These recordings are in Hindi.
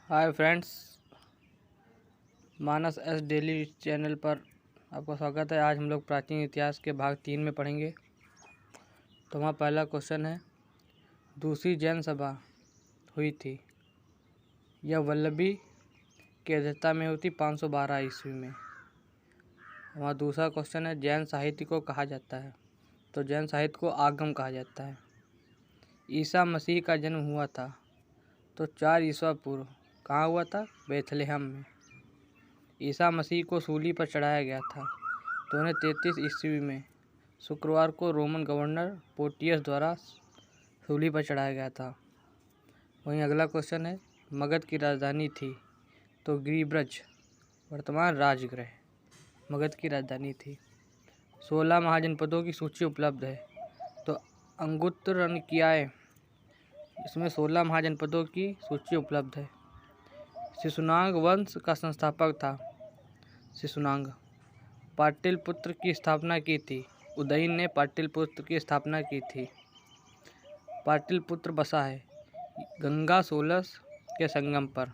हाय फ्रेंड्स, मानस एस डेली चैनल पर आपका स्वागत है। आज हम लोग प्राचीन इतिहास के भाग 3 में पढ़ेंगे। तो हमारा पहला क्वेश्चन है, दूसरी जैन सभा हुई थी, यह वल्लभी की अध्यक्षता में हुई थी 512 ईस्वी में। हमारा दूसरा क्वेश्चन है, जैन साहित्य को कहा जाता है। तो जैन साहित्य को आगम कहा जाता है। ईसा मसीह का जन्म हुआ था तो 4 ईसा पूर्व कहाँ हुआ था? बेथलेहम में। ईसा मसीह को सूली पर चढ़ाया गया था तो उन्हें 33 ईस्वी में शुक्रवार को रोमन गवर्नर पोर्टियस द्वारा सूली पर चढ़ाया गया था। वहीं अगला क्वेश्चन है, मगध की राजधानी थी। तो गिरिब्रज वर्तमान राजगृह मगध की राजधानी थी। 16 महाजनपदों की सूची उपलब्ध है। तो अंगुत्तर निकाय, इसमें 16 महाजनपदों की सूची उपलब्ध है। शिशुनाग वंश का संस्थापक था शिशुनाग। पाटलिपुत्र की स्थापना की थी। उदयन ने पाटलिपुत्र की स्थापना की थी। पाटलिपुत्र बसा है गंगा सोलस के संगम पर।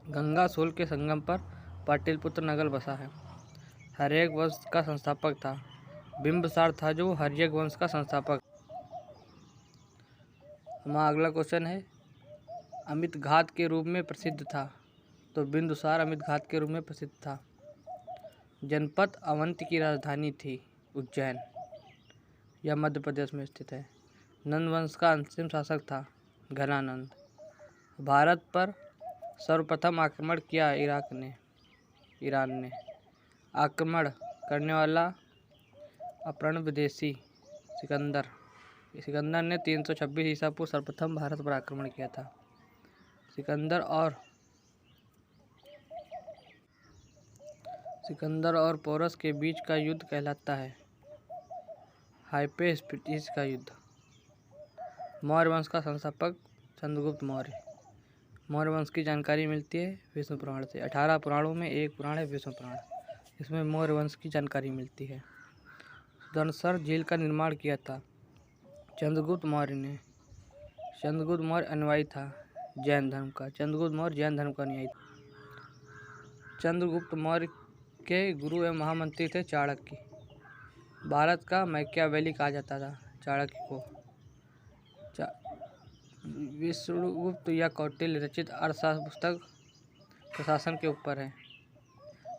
गंगा सोल के संगम पर पाटलिपुत्र नगर बसा है। हर्यक वंश का संस्थापक था बिंबिसार था जो हर्यक वंश का संस्थापक। हमारा अगला क्वेश्चन है, अमित घात के रूप में प्रसिद्ध था। तो बिंदुसार अमित घात के रूप में प्रसिद्ध था। जनपद अवंती की राजधानी थी उज्जैन, यह मध्य प्रदेश में स्थित है। नंद वंश का अंतिम शासक था घनानंद। भारत पर सर्वप्रथम आक्रमण किया ईरान ने। आक्रमण करने वाला अपर्ण विदेशी सिकंदर ने 326 ईसा पूर्व सर्वप्रथम भारत पर आक्रमण किया था। सिकंदर और पोरस के बीच का युद्ध कहलाता है हाइपेस्टिस का युद्ध। मौर्य वंश का संस्थापक चंद्रगुप्त मौर्य। मौर्य वंश की जानकारी मिलती है विष्णु पुराण से। 18 पुराणों में एक पुराण है विष्णु पुराण, इसमें मौर्य वंश की जानकारी मिलती है। दनसर झील का निर्माण किया था चंद्रगुप्त मौर्य ने। चंद्रगुप्त मौर्य अनुयायी था जैन धर्म का। चंद्रगुप्त मौर्य जैन धर्म का अनुयायी था। चंद्रगुप्त मौर्य के गुरु एवं महामंत्री थे चाणक्य। भारत का मैकियावेली कहा जाता था चाणक्य को। विष्णुगुप्त या कौटिल्य रचित अर्थशास्त्र पुस्तक प्रशासन के ऊपर है।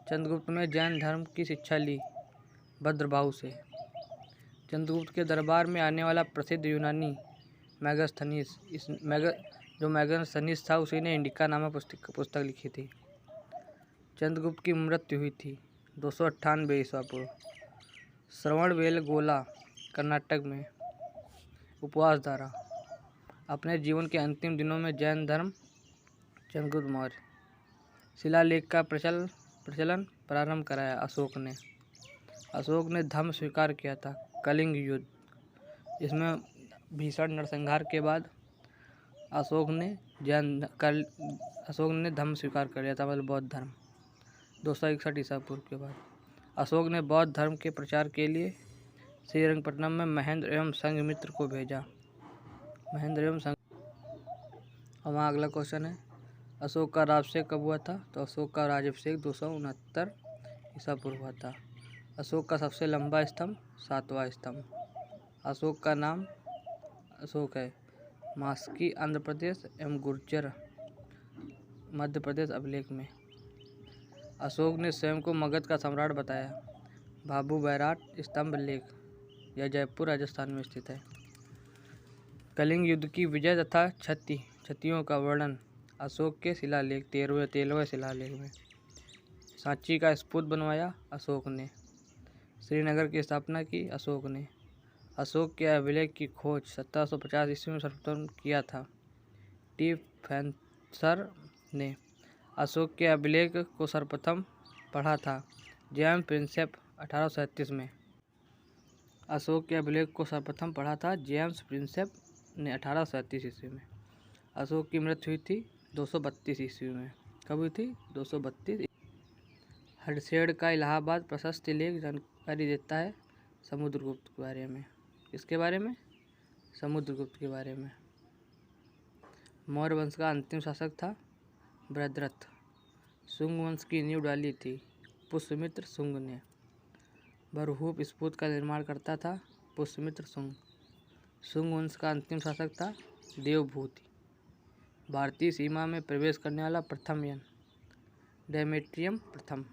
चंद्रगुप्त ने जैन धर्म की शिक्षा ली भद्रबाहु से। चंद्रगुप्त के दरबार में आने वाला प्रसिद्ध यूनानी मैगस्थनीस, जो मैगस्थनीस था उसी ने इंडिका नामक पुस्तक लिखी थी। चंद्रगुप्त की मृत्यु हुई थी 298 ईसा पूर्व श्रवणबेलगोला कर्नाटक में उपवास द्वारा। अपने जीवन के अंतिम दिनों में जैन धर्म चंद्रगुप्त मौर्य। शिलालेख का प्रचलन प्रारंभ कराया अशोक ने धम्म स्वीकार किया था कलिंग युद्ध। इसमें भीषण नरसंहार के बाद अशोक ने धम्म स्वीकार कर लिया था, मतलब बौद्ध धर्म। 261 ईसा पूर्व के बाद अशोक ने बौद्ध धर्म के प्रचार के लिए श्रीरंगपट्टनम में महेंद्र एवं संघमित्र को भेजा। हमारा अगला क्वेश्चन है, अशोक का राज्याभिषेक कब हुआ था? तो अशोक का राज्याभिषेक 269 ईसा पूर्व हुआ था। अशोक का सबसे लंबा स्तंभ 7वां स्तंभ। अशोक का नाम अशोक है। मास्की आंध्र प्रदेश एवं गुर्जर मध्य प्रदेश अभिलेख में। अशोक ने स्वयं को मगध का सम्राट बताया। बाबू बैराट स्तंभ लेख, यह जयपुर राजस्थान में स्थित है। कलिंग युद्ध की विजय तथा क्षतियों का वर्णन अशोक के शिलालेख 13वें शिलालेख में। सांची का स्तूप बनवाया अशोक ने। श्रीनगर की स्थापना की अशोक ने। अशोक के अभिलेख की खोज 1750 ईस्वी में सर्वप्रथम किया था टी फेंसर ने। अशोक के अभिलेख को सर्वप्रथम पढ़ा था जेम्स प्रिंसेप 1837 में। अशोक के अभिलेख को सर्वप्रथम पढ़ा था जेम्स प्रिंसेप ने 1837 ईस्वी में। अशोक की मृत्यु हुई थी 232 ईस्वी में। कब हुई थी? 232। हर्षेड का इलाहाबाद प्रशस्ति लेख जानकारी देता है समुद्रगुप्त के बारे में। किसके बारे में? समुद्रगुप्त के बारे में। मौर्य वंश का अंतिम शासक था बृहद्रथ। शुंग वंश की नींव डाली थी पुष्यमित्र शुंग ने। बरहूप स्फूर्त का निर्माण करता था पुष्यमित्र शुंग। शुंग वंश का अंतिम शासक था देवभूति। भारतीय सीमा में प्रवेश करने वाला प्रथम यन डेमेट्रियम प्रथम।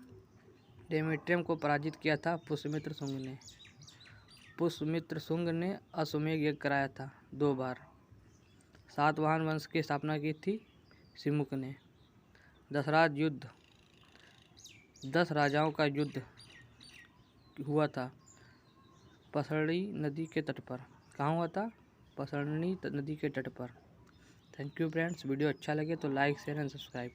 डेमेट्रियम को पराजित किया था पुष्यमित्र शुंग ने। पुष्यमित्र शुंग ने अश्वमेध यज्ञ कराया था 2 बार। सातवाहन वंश की स्थापना की थी सिमुक ने। दशराज युद्ध 10 राजाओं का युद्ध हुआ था पसरणी नदी के तट पर। कहाँ हुआ था? पसरणी नदी के तट पर। Thank you friends. वीडियो अच्छा लगे तो लाइक शेयर एंड सब्सक्राइब।